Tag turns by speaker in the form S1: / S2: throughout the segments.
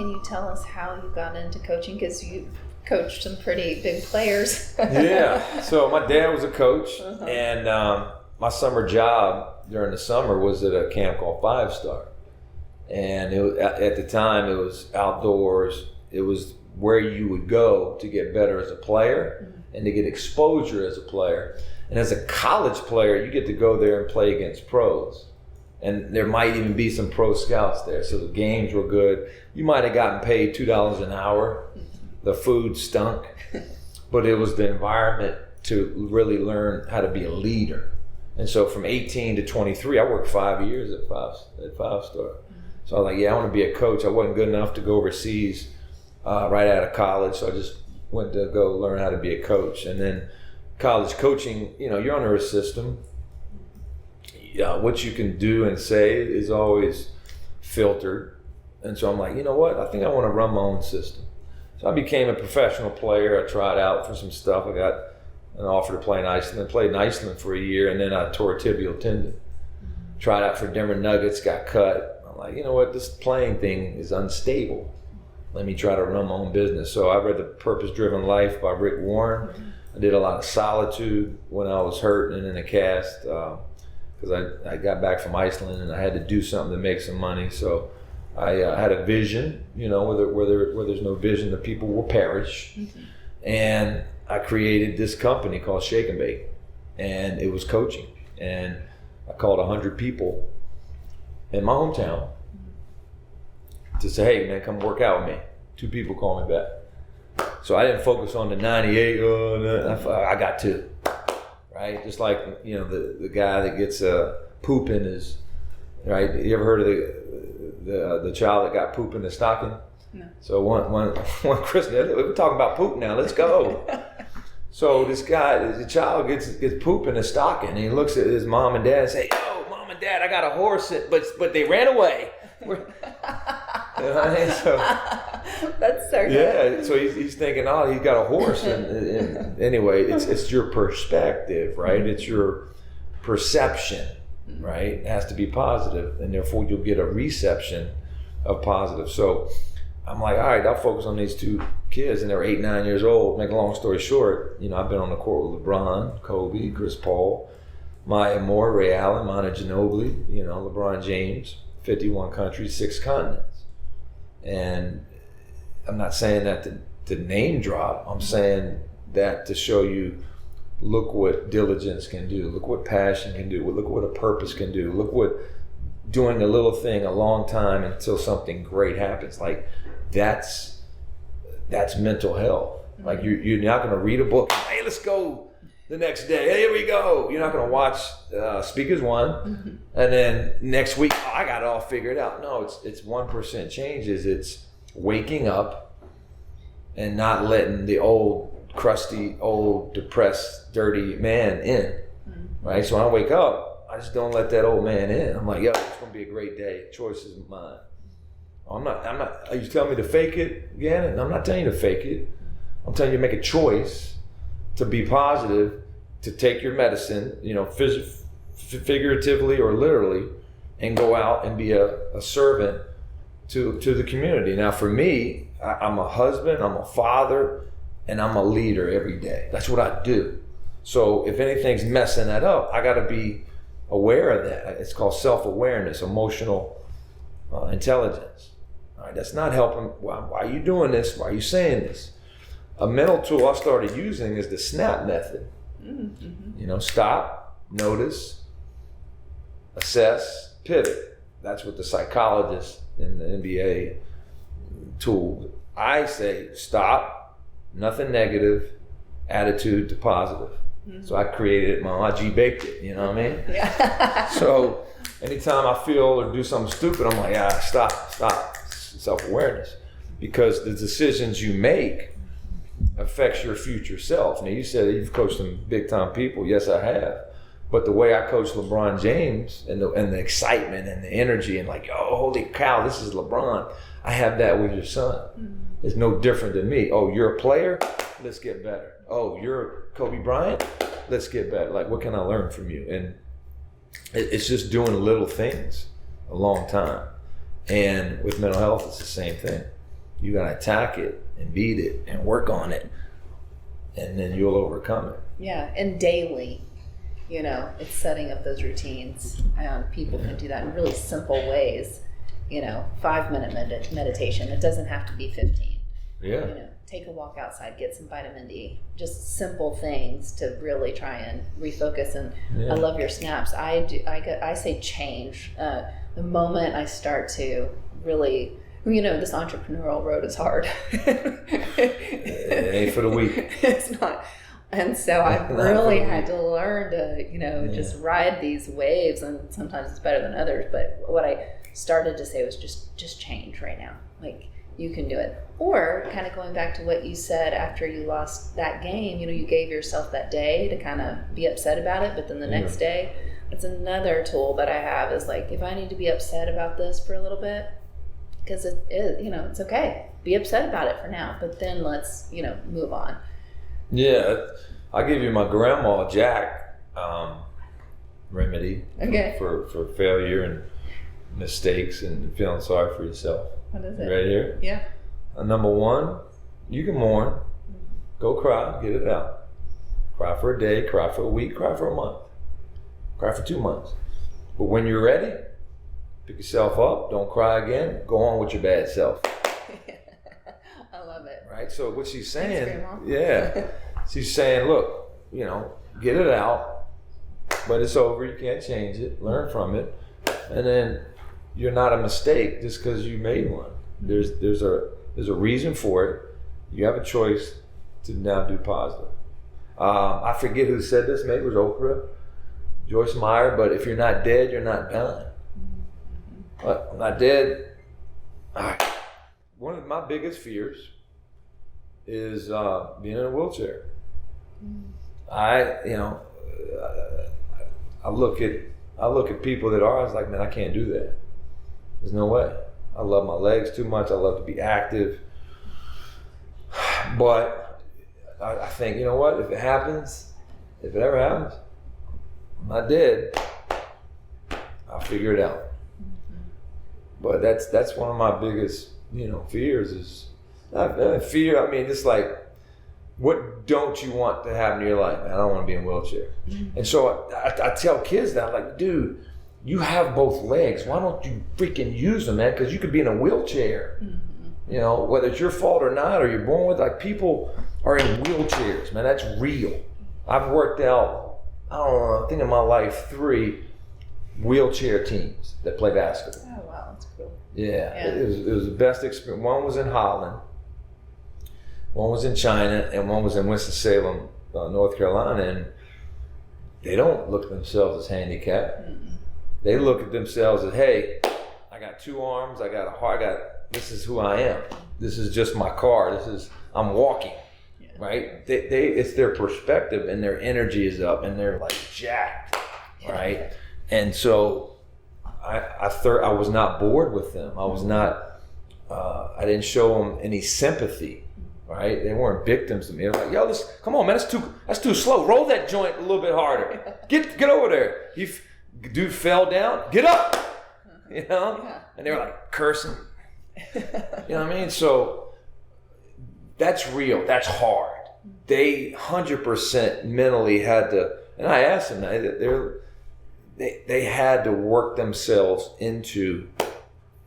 S1: can you tell us how you got into coaching? Because you coached some pretty big players.
S2: Yeah. So my dad was a coach, and my summer job during the summer was at a camp called 5 Star. And at the time, it was outdoors. It was where you would go to get better as a player and to get exposure as a player. And as a college player, you get to go there and play against pros. And there might even be some pro scouts there. So the games were good. You might have gotten paid $2 an hour. The food stunk. But it was the environment to really learn how to be a leader. And so from 18 to 23, I worked 5 years at 5 Star. So I was like, yeah, I want to be a coach. I wasn't good enough to go overseas right out of college. So I just went to go learn how to be a coach. And then college coaching, you're under a system. What you can do and say is always filtered. And so I'm like, you know what? I think I want to run my own system. So I became a professional player. I tried out for some stuff. I got an offer to play in Iceland. Played in Iceland for a year, and then I tore a tibial tendon. Tried out for Denver Nuggets, got cut. I'm like, you know what? This playing thing is unstable. Let me try to run my own business. So I read The Purpose-Driven Life by Rick Warren. I did a lot of solitude when I was hurt and in a cast because I got back from Iceland and I had to do something to make some money. So I had a vision, where there's no vision, the people will perish. And I created this company called Shake and Bake, and it was coaching. And I called 100 people in my hometown to say, hey, man, come work out with me. 2 people called me back. So I didn't focus on the 98, I got 2, right? Just like, the guy that gets poop in his, right? You ever heard of the child that got poop in his stocking? No. So one Christmas, we're talking about poop now, let's go. So this guy, the child gets poop in his stocking, and he looks at his mom and dad and say, yo, Mom and Dad, I got a horse, but they ran away. So,
S1: that's so good.
S2: Yeah, so he's thinking, he's got a horse. And anyway, it's your perspective, right? It's your perception, right? It has to be positive, and therefore you'll get a reception of positive. So I'm like, all right, I'll focus on these 2 kids, and they were 8, 9 years old. Make a long story short, I've been on the court with LeBron, Kobe, Chris Paul, Maya Moore, Ray Allen, Manu Ginobili, LeBron James, 51 countries, 6 continents. And I'm not saying that to name drop. I'm saying that to show you, look what diligence can do. Look what passion can do. Look what a purpose can do. Look what doing a little thing a long time until something great happens. Like that's mental health. Like you're not going to read a book. Hey, let's go the next day. Hey, here we go. You're not going to watch Speakers One, and then next week I got it all figured out. No, it's 1% changes. It's waking up and not letting the old, crusty, old, depressed, dirty man in. Right. So when I wake up, I just don't let that old man in. I'm like, yo, it's going to be a great day. Choice is mine. I'm not. Are you telling me to fake it, Gannon? I'm not telling you to fake it. I'm telling you to make a choice to be positive, to take your medicine, figuratively or literally, and go out and be a servant to the community. Now, for me, I'm a husband, I'm a father, and I'm a leader every day. That's what I do. So if anything's messing that up, I got to be aware of that. It's called self-awareness, emotional intelligence. All right, that's not helping. Why are you doing this? Why are you saying this? A mental tool I started using is the SNAP method. Stop, notice, assess, pivot. That's what the psychologists in the NBA tool. I say stop, nothing negative, attitude to positive. So I created it, I G-baked it, you know what I mean? Yeah. So anytime I feel or do something stupid, I'm like, stop. Self-awareness. Because the decisions you make affects your future self. Now you said you've coached some big time people. Yes, I have. But the way I coach LeBron James and the excitement and the energy and like, oh, holy cow, this is LeBron. I have that with your son. It's no different than me. Oh, you're a player? Let's get better. Oh, you're Kobe Bryant? Let's get better. Like, what can I learn from you? And it's just doing little things a long time. And with mental health, it's the same thing. You got to attack it and beat it and work on it, and then you'll overcome it.
S1: Yeah, and daily, it's setting up those routines. People can do that in really simple ways. 5-minute meditation. It doesn't have to be 15.
S2: Yeah.
S1: Take a walk outside, get some vitamin D. Just simple things to really try and refocus. And I love your snaps. I say change. The moment I start to really, this entrepreneurial road is hard.
S2: It ain't for the weak.
S1: It's not. And so I've really had to learn to, just ride these waves, and sometimes it's better than others. But what I started to say was just change right now. Like, you can do it. Or kind of going back to what you said after you lost that game, you gave yourself that day to kind of be upset about it, but then the next day, it's another tool that I have is like, if I need to be upset about this for a little bit, because it's okay. Be upset about it for now, but then let's, move on.
S2: Yeah, I'll give you my grandma Jack remedy for failure and mistakes and feeling sorry for yourself.
S1: What is it?
S2: Right here?
S1: Yeah.
S2: Number one, you can mourn. Go cry, get it out. Cry for a day, cry for a week, cry for a month, cry for 2 months. But when you're ready, pick yourself up, don't cry again, go on with your bad self.
S1: I love it.
S2: Right? So what she's saying,
S1: Thanks,
S2: she's saying, look, get it out, but it's over, you can't change it, learn from it, and then you're not a mistake just because you made one. There's a reason for it. You have a choice to now do positive. I forget who said this. Maybe it was Oprah, Joyce Meyer. But if you're not dead, you're not done. But I'm not dead. All right. One of my biggest fears is being in a wheelchair. I look at people that are. I was like, man, I can't do that. There's no way. I love my legs too much. I love to be active. But I think, you know what? If it ever happens, I'm not dead. I'll figure it out. But that's one of my biggest, fears is not fear. I mean, it's like, what don't you want to happen in your life? Man, I don't want to be in a wheelchair. And so I tell kids that, I'm like, dude, you have both legs. Why don't you freaking use them, man? Because you could be in a wheelchair. Whether it's your fault or not, or you're born with, like, people are in wheelchairs, man. That's real. I've worked out, I think in my life, 3 wheelchair teams that play basketball.
S1: Oh, wow, that's cool.
S2: Yeah. It was the best experience. One was in Holland, one was in China, and one was in Winston-Salem, North Carolina. And they don't look at themselves as handicapped. They look at themselves as, hey, I got 2 arms, I got a heart, this is who I am. This is just my car. I'm walking, right? It's their perspective, and their energy is up, and they're like jacked, right? And so I was not bored with them. I was not, I didn't show them any sympathy, right? They weren't victims to me. They were like, yo, come on, man, that's too slow. Roll that joint a little bit harder. Get over there. Dude fell down, get up, and they were like cursing. You know what I mean? So that's real. That's hard. They 100% mentally had to, and I asked them, they had to work themselves into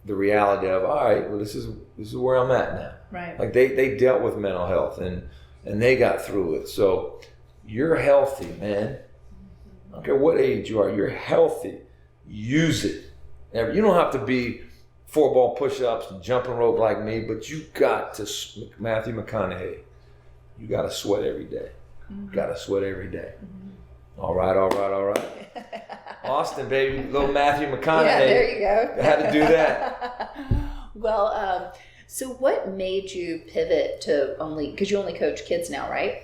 S2: the reality of, all right, well, this is where I'm at now.
S1: Right.
S2: Like they dealt with mental health and they got through it. So you're healthy, man. I don't care what age you are, you're healthy. Use it. Now, you don't have to be 4-ball push-ups and jumping rope like me, but you got to, Matthew McConaughey, you got to sweat every day. Got to sweat every day. All right. Austin, baby, little Matthew McConaughey.
S1: Yeah, there you go.
S2: I had to do that.
S1: Well, so what made you pivot to because you only coach kids now, right?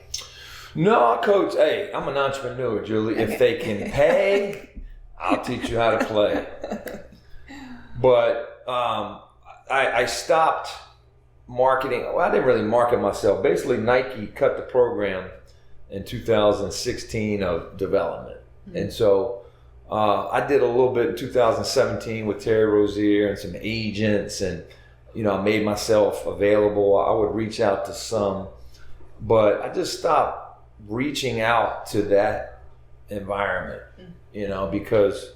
S2: No, I coach. Hey, I'm an entrepreneur, Julie. Okay. If they can pay, I'll teach you how to play. But I stopped marketing. Well, I didn't really market myself. Basically, Nike cut the program in 2016 of development. And so I did a little bit in 2017 with Terry Rozier and some agents. And I made myself available. I would reach out to some, but I just stopped reaching out to that environment, because,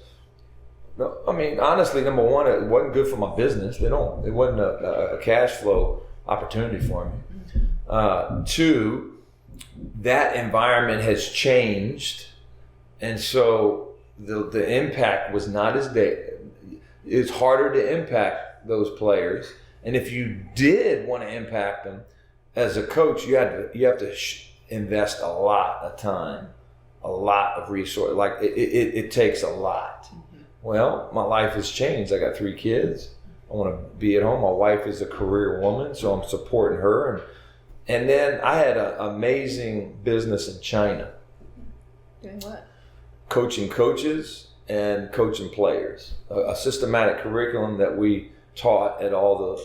S2: I mean, honestly, number one, it wasn't good for my business. It wasn't a cash flow opportunity for me. Two, that environment has changed, and so the impact was not as big. It's harder to impact those players, and if you did want to impact them as a coach, you have to invest a lot of time, a lot of resources. Like it takes a lot. Well, my life has changed. I got 3 kids. I want to be at home. My wife is a career woman, so I'm supporting her. And then I had an amazing business in China.
S1: Doing what?
S2: Coaching coaches and coaching players. A systematic curriculum that we taught at all the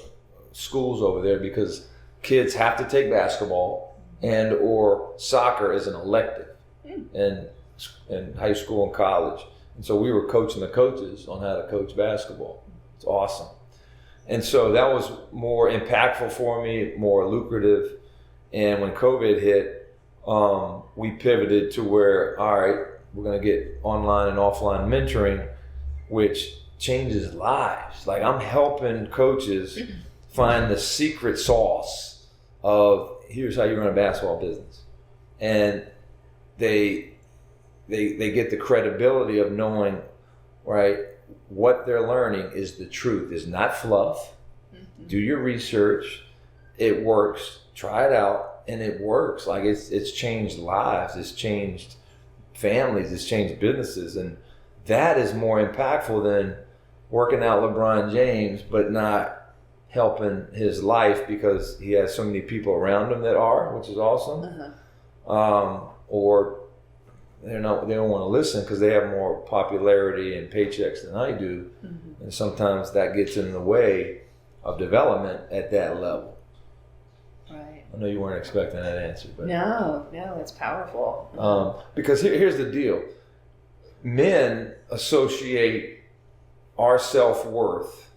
S2: schools over there, because kids have to take basketball and or soccer as an elective in high school and college. And so we were coaching the coaches on how to coach basketball. It's awesome. And so that was more impactful for me, more lucrative. And when COVID hit, we pivoted to where, all right, we're going to get online and offline mentoring, which changes lives. Like, I'm helping coaches find the secret sauce of here's how you run a basketball business. And they get the credibility of knowing, right, what they're learning is the truth. It's not fluff. Do your research. It works. Try it out, and it works. Like, it's changed lives. It's changed families. It's changed businesses, and that is more impactful than working out LeBron James, but not helping his life because he has so many people around him that are, which is awesome. Or they don't want to listen because they have more popularity and paychecks than I do, and sometimes that gets in the way of development at that level.
S1: Right.
S2: I know you weren't expecting that answer, but
S1: no, it's powerful.
S2: Because here's the deal: men associate our self-worth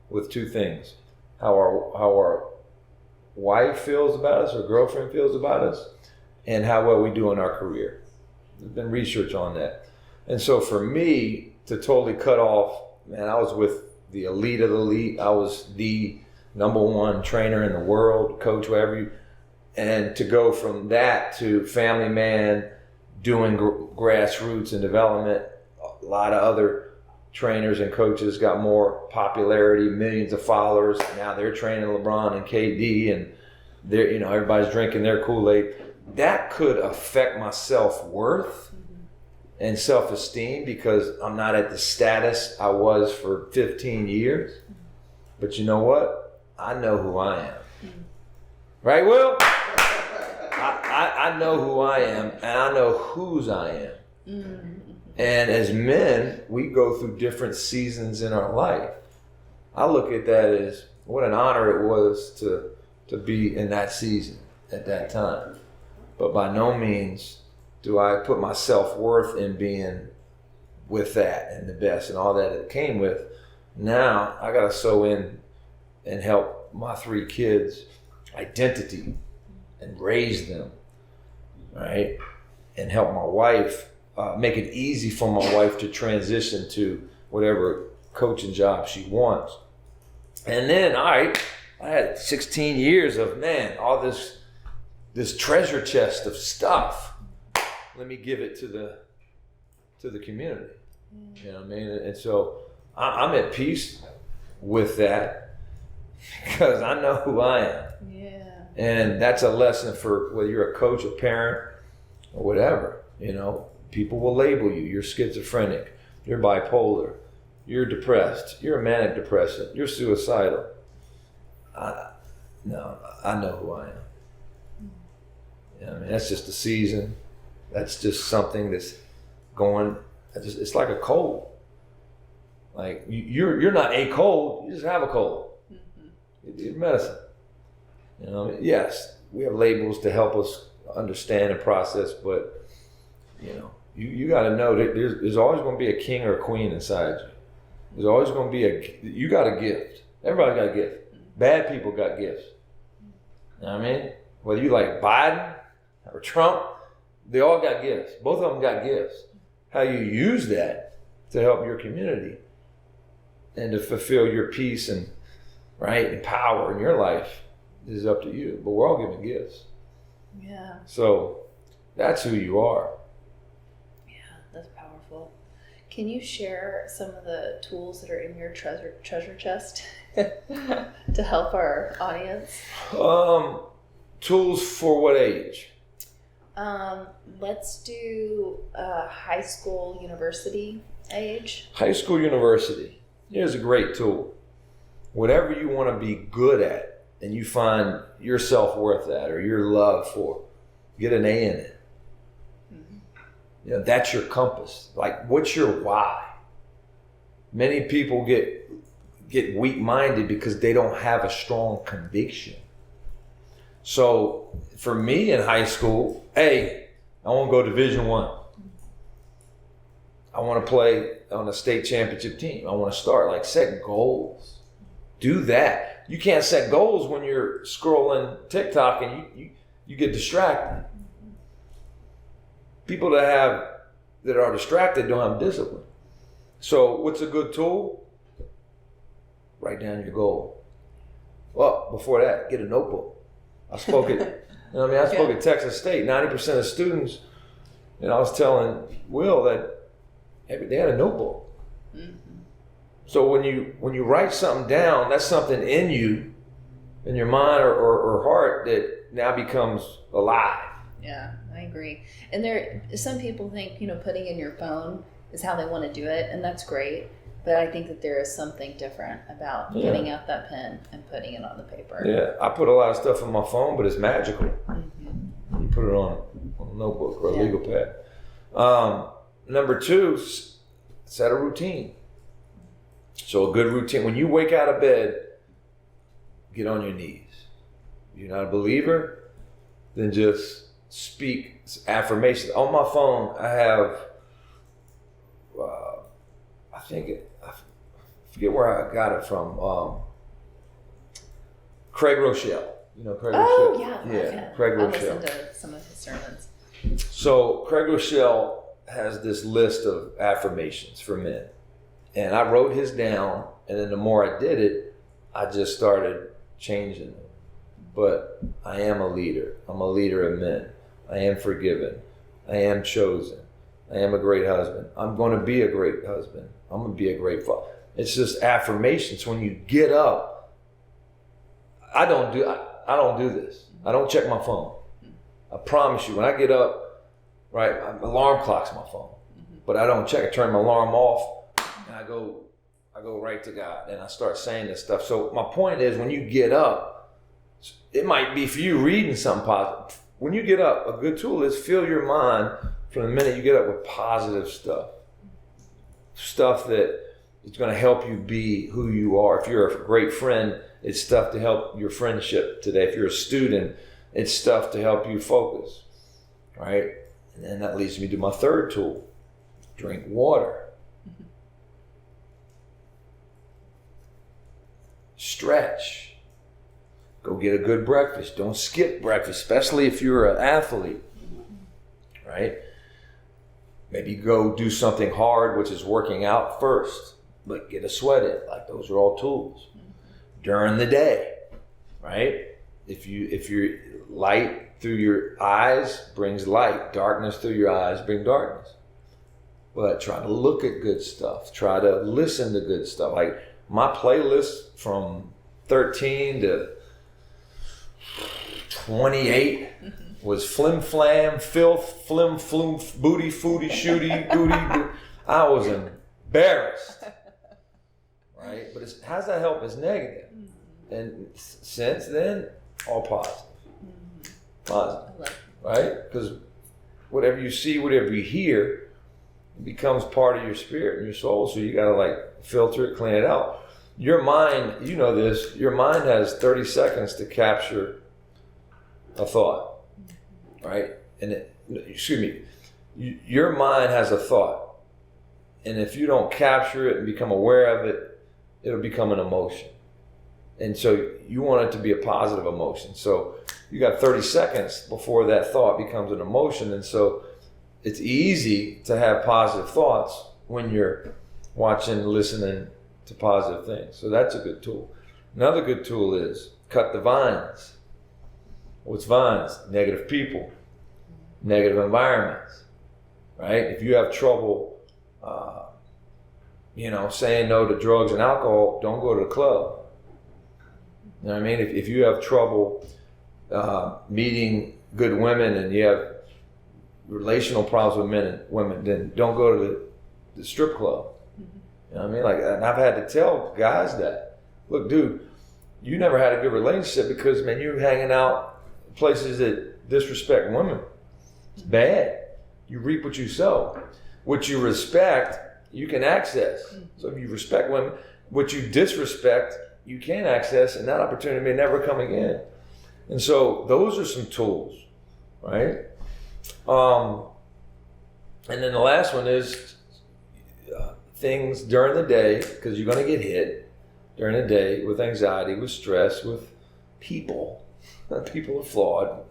S2: with 2 things: how our wife feels about us, or girlfriend feels about us, and how well we do in our career. There's been research on that. And so for me to totally cut off, man, I was with the elite of the elite. I was the number 1 trainer in the world, coach, whatever. And to go from that to family man, doing grassroots and development, a lot of other trainers and coaches got more popularity, millions of followers. Now they're training LeBron and KD, and they're, everybody's drinking their Kool-Aid. That could affect my self-worth and self-esteem because I'm not at the status I was for 15 years. But you know what? I know who I am. Right, Will? I know who I am, and I know whose I am. And as men, we go through different seasons in our life. I look at that as what an honor it was to be in that season at that time. But by no means do I put my self-worth in being with that and the best and all that it came with. Now I got to sew in and help my 3 kids' identity and raise them, right? And help my wife, make it easy for my wife to transition to whatever coaching job she wants. And then, all right, I had 16 years of, all this treasure chest of stuff. Let me give it to the community. You know what I mean? And so I'm at peace with that because I know who I am.
S1: Yeah.
S2: And that's a lesson for whether you're a coach, a parent, or whatever. People will label you. You're schizophrenic. You're bipolar. You're depressed. You're a manic depressant. You're suicidal. I know who I am. That's just a season. That's just something that's going. It's like a cold. Like you're not a cold. You just have a cold. It's medicine. Yes, we have labels to help us understand and process, but you got to know that there's always going to be a king or a queen inside you. There's always going to be you got a gift. Everybody's got a gift. Bad people got gifts. You know what I mean? Whether you like Biden or Trump, they all got gifts. Both of them got gifts. How you use that to help your community and to fulfill your peace and power in your life is up to you. But we're all given gifts.
S1: Yeah.
S2: So that's who you are.
S1: Yeah, that's powerful. Can you share some of the tools that are in your treasure chest to help our audience?
S2: Tools for what age?
S1: Let's do high school, university age.
S2: High school, university. Here's a great tool. Whatever you want to be good at and you find your self-worth at or your love for, get an A in it. You know, that's your compass. Like, what's your why? Many people get weak-minded because they don't have a strong conviction. So for me in high school, I want to go Division I. I want to play on a state championship team. I want to start. Set goals. Do that. You can't set goals when you're scrolling TikTok and you get distracted. People that are distracted don't have discipline. So what's a good tool? Write down your goal. Well, before that, get a notebook. I spoke at Texas State. 90% of students, and I was telling Will that they had a notebook. Mm-hmm. So when you write something down, that's something in you, in your mind or heart that now becomes alive.
S1: Yeah, I agree. And some people think, putting in your phone is how they want to do it, and that's great. But I think that there is something different about getting out that pen and putting it on the paper.
S2: Yeah, I put a lot of stuff on my phone, but it's magical. Mm-hmm. You put it on a notebook or a legal pad. Number 2, set a routine. So a good routine. When you wake out of bed, get on your knees. You're not a believer, then just speak affirmations. On my phone, I have, I forget where I got it from. Craig Rochelle. You know Craig Rochelle?
S1: Yeah.
S2: Craig
S1: I
S2: Rochelle.
S1: listened to some of his sermons.
S2: So Craig Rochelle has this list of affirmations for men. And I wrote his down, and then the more I did it, I just started changing it. But I am a leader. I'm a leader of men. I am forgiven. I am chosen. I am a great husband. I'm going to be a great husband. I'm going to be a great father. It's just affirmations. When you get up, I don't do this. I don't check my phone. I promise you, when I get up, my alarm clock's my phone. But I don't check. I turn my alarm off. And I go right to God, and I start saying this stuff. So my point is, when you get up, it might be for you reading something positive. When you get up, a good tool is fill your mind from the minute you get up with positive stuff that is going to help you be who you are. If you're a great friend, it's stuff to help your friendship today. If you're a student, it's stuff to help you focus, right? And then that leads me to my 3rd tool: drink water. Stretch. Go get a good breakfast. Don't skip breakfast, especially if you're an athlete, right? Maybe go do something hard, which is working out first, but get a sweat in. Those are all tools. During the day, right? If you're light through your eyes brings light, darkness through your eyes bring darkness. But try to look at good stuff. Try to listen to good stuff. My playlist from 13 to 28 was flim flam, filth, flim flume, booty, footy, shooty, goody. I was embarrassed, right? But how's that help? It's negative. And since then, all positive. Positive, right? Because whatever you see, whatever you hear, it becomes part of your spirit and your soul. So you got to filter it, clean it out. Your mind, you know this, your mind has 30 seconds to capture a thought, right? Your mind has a thought. And if you don't capture it and become aware of it, it'll become an emotion. And so you want it to be a positive emotion. So you got 30 seconds before that thought becomes an emotion. And so it's easy to have positive thoughts when you're watching, listening to positive things. So that's a good tool. Another good tool is cut the vines. What's vines? Negative people, negative environments, right? If you have trouble, saying no to drugs and alcohol, don't go to the club. You know what I mean? If you have trouble meeting good women and you have relational problems with men and women, then don't go to the strip club. You know what I mean? Like, and I've had to tell guys that, look, dude, you never had a good relationship because, man, you're hanging out places that disrespect women. It's bad. You reap what you sow. What you respect, you can access. So if you respect women, what you disrespect, you can't access, and that opportunity may never come again. And so those are some tools, right? And then the last one is things during the day, because you're going to get hit during the day with anxiety, with stress, with people. People are flawed.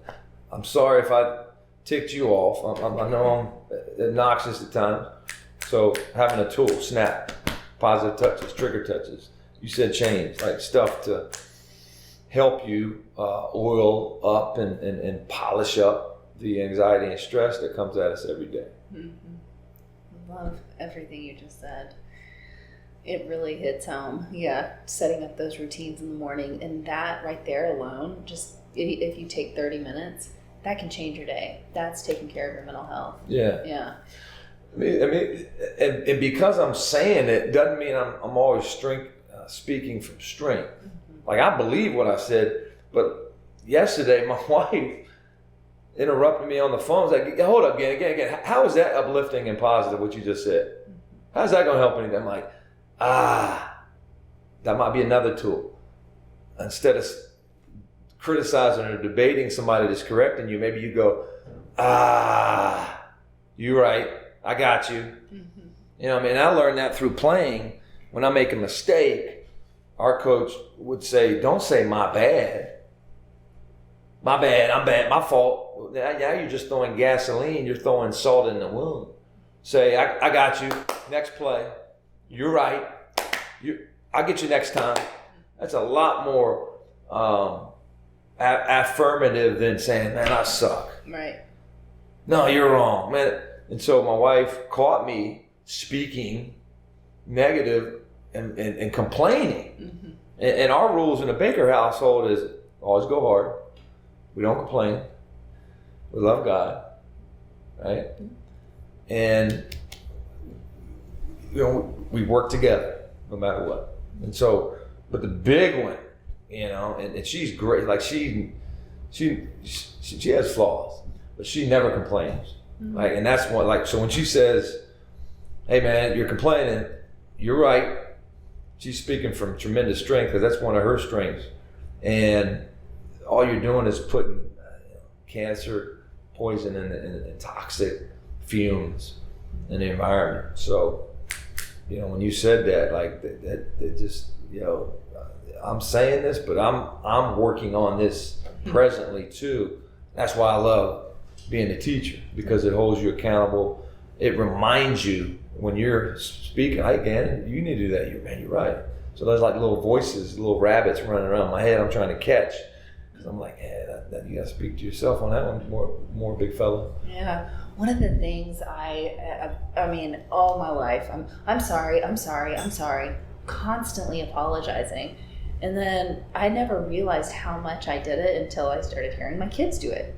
S2: I'm sorry if I ticked you off. I know I'm obnoxious at times. So having a tool, snap, positive touches, trigger touches. You said change, like stuff to help you oil up and polish up the anxiety and stress that comes at us every day.
S1: Mm-hmm. Love everything you just said. It really hits home. Yeah, setting up those routines in the morning, and that right there alone, just if you take 30 minutes, that can change your day. That's taking care of your mental health.
S2: Yeah.
S1: Yeah.
S2: I mean, and because I'm saying it doesn't mean I'm always speaking from strength. Mm-hmm. Like, I believe what I said, but yesterday my wife interrupted me on the phone. It's like, hold up, again. How is that uplifting and positive, what you just said? How's that going to help anything? I'm like, that might be another tool. Instead of criticizing or debating somebody that's correcting you, maybe you go, you're right, I got you. Mm-hmm. You know what I mean? I learned that through playing. When I make a mistake, our coach would say, don't say my bad. My bad, I'm bad, my fault. Now you're just throwing gasoline, you're throwing salt in the wound. Say, I got you, next play. You're right. I'll get you next time. That's a lot more affirmative than saying, man, I suck.
S1: Right.
S2: No, you're wrong, man. And so my wife caught me speaking negative and complaining. Mm-hmm. And our rules in the Baker household is always go hard. We don't complain. We love God, right? Mm-hmm. And we work together no matter what. And so, but the big one, and she's great. Like she has flaws, but she never complains. Mm-hmm. Like, and that's what, like, so when she says, "Hey man, you're complaining," you're right. She's speaking from tremendous strength because that's one of her strengths. And all you're doing is putting cancer, poison, and toxic fumes in the environment. So, when you said that, like that just, I'm saying this, but I'm working on this presently too. That's why I love being a teacher, because it holds you accountable. It reminds you when you're speaking, hey, Gannon, you need to do that. You're right. So there's like little voices, little rabbits running around my head I'm trying to catch. Because I'm like, that you got to speak to yourself on that one, more big fella.
S1: Yeah. One of the things I mean, all my life, I'm sorry, constantly apologizing. And then I never realized how much I did it until I started hearing my kids do it.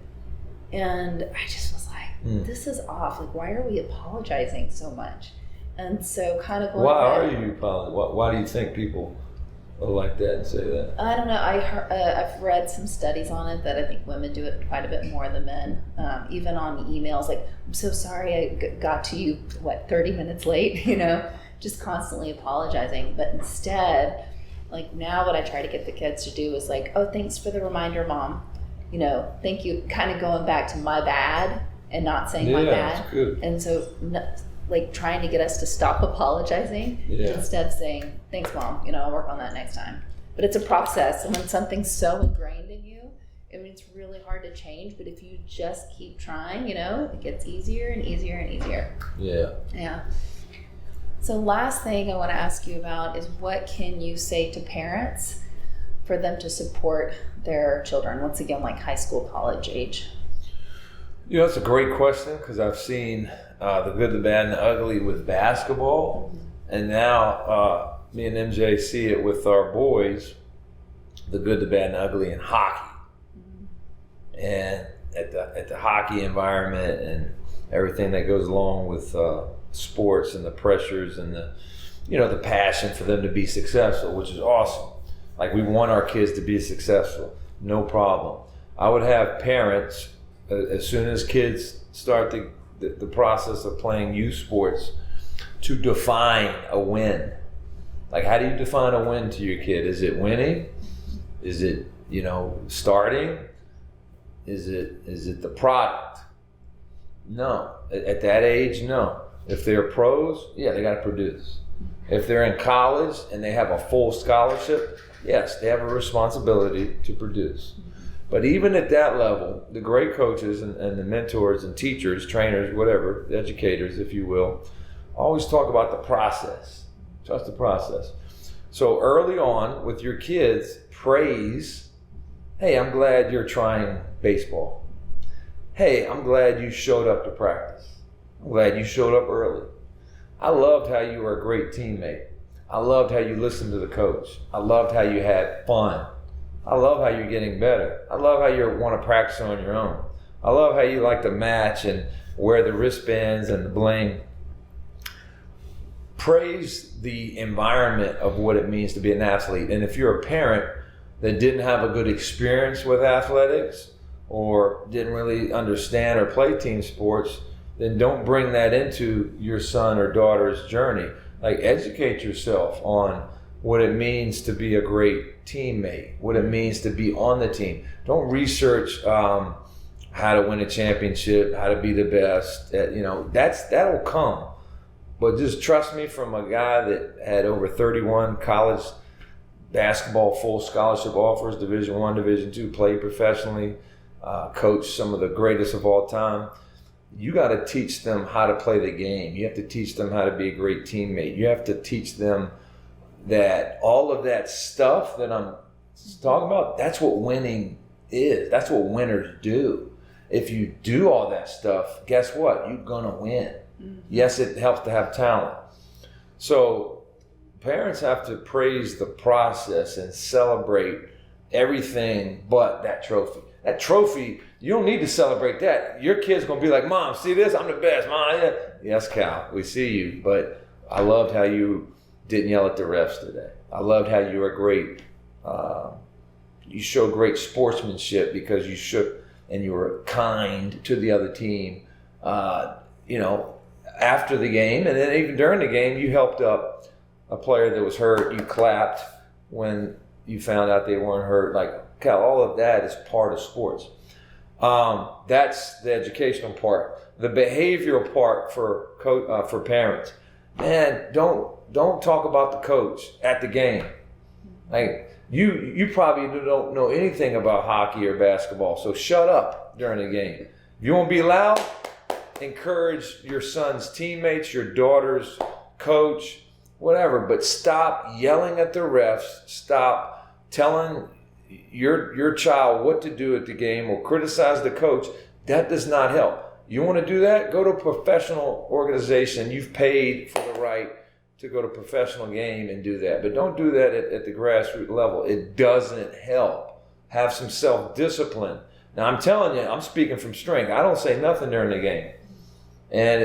S1: And I just was like, this is off. Like, why are we apologizing so much? And so kind of going
S2: Why are you apologizing? Why do you think people are like that and say that?
S1: I don't know. I've read some studies on it that I think women do it quite a bit more than men. Even on emails, like, I'm so sorry I got to you, 30 minutes late, just constantly apologizing. But instead, like, now what I try to get the kids to do is like, oh, thanks for the reminder, Mom. Thank you, kind of going back to my bad and not saying my bad.
S2: That's good.
S1: And so, like, trying to get us to stop apologizing instead of saying, thanks, Mom, I'll work on that next time. But it's a process. And when something's so ingrained in you, I mean, it's really hard to change. But if you just keep trying, it gets easier and easier and easier.
S2: Yeah.
S1: Yeah. So last thing I want to ask you about is what can you say to parents for them to support their children, once again, like high school, college age?
S2: It's a great question, because I've seen the good, the bad, and the ugly with basketball. And now me and MJ see it with our boys, the good, the bad, and the ugly in hockey. And at the hockey environment and everything that goes along with sports and the pressures and the passion for them to be successful, which is awesome. Like, we want our kids to be successful, no problem. I would have parents, as soon as kids start the process of playing youth sports, to define a win. Like, how do you define a win to your kid? Is it winning? Is it, starting? Is it the product? No. At that age, no. If they're pros, yeah, they got to produce. If they're in college and they have a full scholarship, yes, they have a responsibility to produce. But even at that level, the great coaches and the mentors and teachers, trainers, whatever, educators, if you will, always talk about the process. Trust the process. So early on with your kids, praise, hey, I'm glad you're trying baseball. Hey, I'm glad you showed up to practice. I'm glad you showed up early. I loved how you were a great teammate. I loved how you listened to the coach. I loved how you had fun. I love how you're getting better. I love how you want to practice on your own. I love how you like to match and wear the wristbands and the bling. Praise the environment of what it means to be an athlete. And if you're a parent that didn't have a good experience with athletics or didn't really understand or play team sports, then don't bring that into your son or daughter's journey. Like, educate yourself on what it means to be a great teammate, what it means to be on the team. Don't research how to win a championship, how to be the best. That'll come. But just trust me, from a guy that had over 31 college basketball full scholarship offers, Division I, Division II, played professionally, coached some of the greatest of all time. You got to teach them how to play the game. You have to teach them how to be a great teammate. You have to teach them that all of that stuff that I'm talking about, that's what winning is. That's what winners do. If you do all that stuff, guess what? You're going to win. Mm-hmm. Yes, it helps to have talent. So parents have to praise the process and celebrate everything but that trophy. That trophy, you don't need to celebrate that. Your kid's going to be like, Mom, see this? I'm the best, Mom. Yeah. Yes, Cal, we see you. But I loved how you didn't yell at the refs today. I loved how you were great. You showed great sportsmanship because you shook and you were kind to the other team. After the game, and then even during the game, you helped up a player that was hurt. You clapped when you found out they weren't hurt. Like, Cal, all of that is part of sports. That's the educational part. The behavioral part for parents. Man, don't talk about the coach at the game. Like, you probably don't know anything about hockey or basketball, so shut up during the game. If you want to be loud, encourage your son's teammates, your daughter's coach, whatever, but stop yelling at the refs. Stop telling your child what to do at the game or criticize the coach. That does not help. You want to do that? Go to a professional organization. You've paid for the right to go to a professional game and do that. But don't do that at the grassroots level. It doesn't help. Have some self-discipline. Now, I'm telling you, I'm speaking from strength. I don't say nothing during the game. And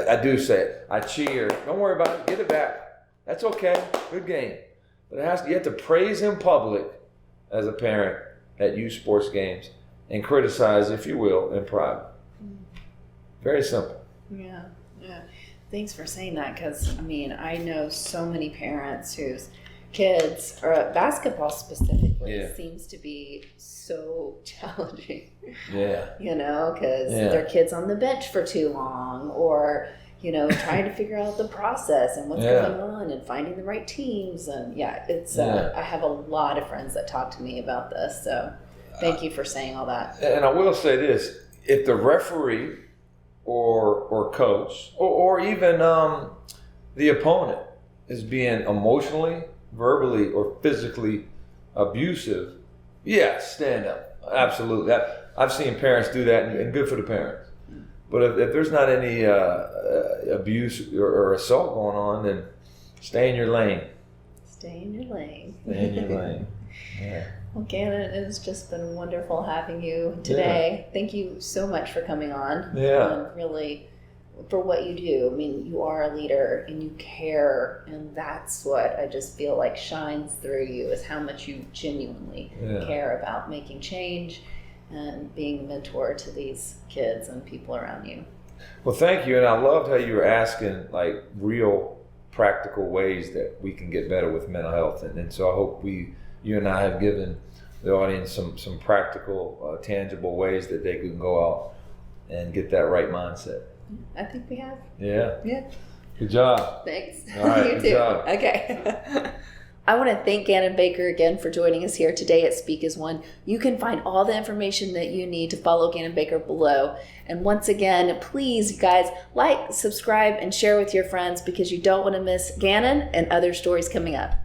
S2: I do say it. I cheer. Don't worry about it. Get it back. That's okay. Good game. But you have to praise in public as a parent at youth sports games and criticize, if you will, in private. Very simple.
S1: Yeah. Thanks for saying that, because, I know so many parents whose kids, or basketball specifically, seems to be so challenging.
S2: Yeah.
S1: Because their kid's on the bench for too long, or, trying to figure out the process and what's going on and finding the right teams. And I have a lot of friends that talk to me about this. So thank you for saying all that.
S2: And I will say this, if the referee or coach or even the opponent is being emotionally, verbally, or physically abusive, stand up. Absolutely. I've seen parents do that, and good for the parents. But if there's not any abuse or assault going on, then stay in your lane.
S1: Stay in your lane.
S2: Stay in your lane. Yeah.
S1: Well, Gannon, it's just been wonderful having you today. Yeah. Thank you so much for coming on.
S2: Yeah.
S1: Really, for what you do. I mean, you are a leader and you care, and that's what I just feel like shines through you, is how much you genuinely care about making change and being a mentor to these kids and people around you.
S2: Well, thank you. And I loved how you were asking like real practical ways that we can get better with mental health. And so I hope you and I have given the audience some practical, tangible ways that they can go out and get that right mindset.
S1: I think we have.
S2: Yeah.
S1: Yeah.
S2: Good job.
S1: Thanks.
S2: All right,
S1: you
S2: good
S1: too.
S2: job.
S1: Okay. I want to thank Gannon Baker again for joining us here today at Speak as One. You can find all the information that you need to follow Gannon Baker below. And once again, please, you guys, like, subscribe, and share with your friends, because you don't want to miss Gannon and other stories coming up.